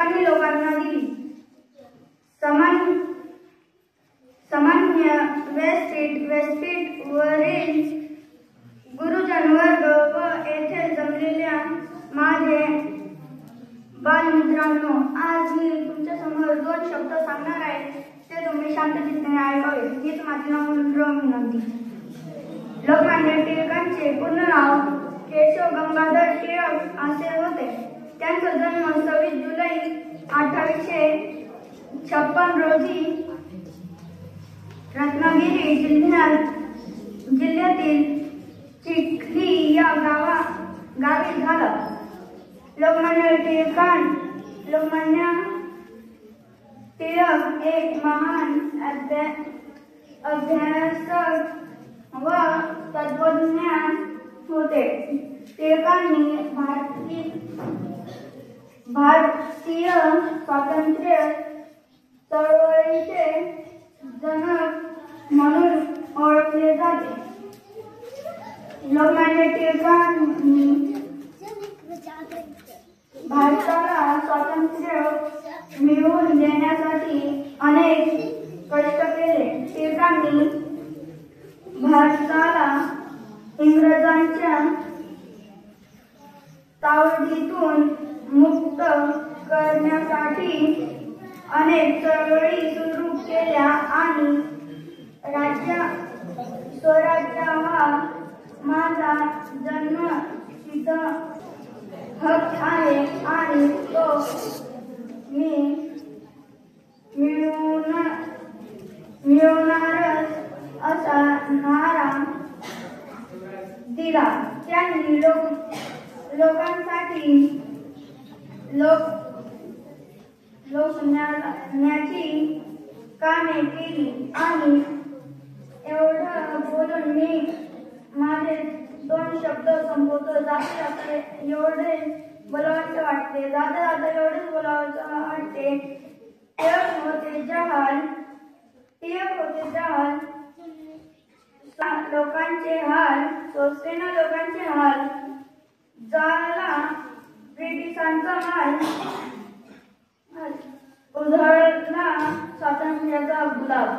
लोकांना दिली। सामान्य व्यासपीठावरील गुरुजन वर्ग व येथे जमलेल्या माझे बालमित्रांनो, आज मी तुमच्या समोर 2 शब्द सांगणार आहे, ते तुम्ही शांत चित्ताने ऐकावे हीच माझी नम्र विनंती। लोकमान्य टिळकांचे पूर्ण नाव केशव गंगाधर टिळक असे होते। त्यांचा जन्म 26 जुलै 1856 रोजी रत्नागिरी जिल्ह्यातील चिखली या गावी झाला। लोकमान्य टिळक एक महान अभ्यासक व तत्वज्ञ होते। टिळकांनी भारतीय स्वातंत्र्य चळवळीचे जनक म्हणून ओळखले जाते। लोकमान्य टिळकांनी भारताला स्वातंत्र्य मिळवून देण्यासाठी अनेक कष्ट केले। टिळकांनी भारताला इंग्रजांच्या तावडीतून मुक्त करण्यासाठी अनेक चळवळी सुरू केल्या आणि स्वराज्य हा माझा जन्मसिद्ध हक्क आहे आणि तो मी मिळवणारच असा नारा दिला। त्यांनी लोकांसाठी लोकन्यायाची कामे केली आणि एवढं बोलून मी माझे 2 शब्द संपवतो। जाते एवढे बोलावंसं वाटते, जाता एवढेच बोलावंसं वाटते। टिळक होते जहाल लोकांचे हाल सोसेना लोकांचे हाल, झाला ब्रिटिशांचा हाल, उधळला स्वातंत्र्याचा गुलाब।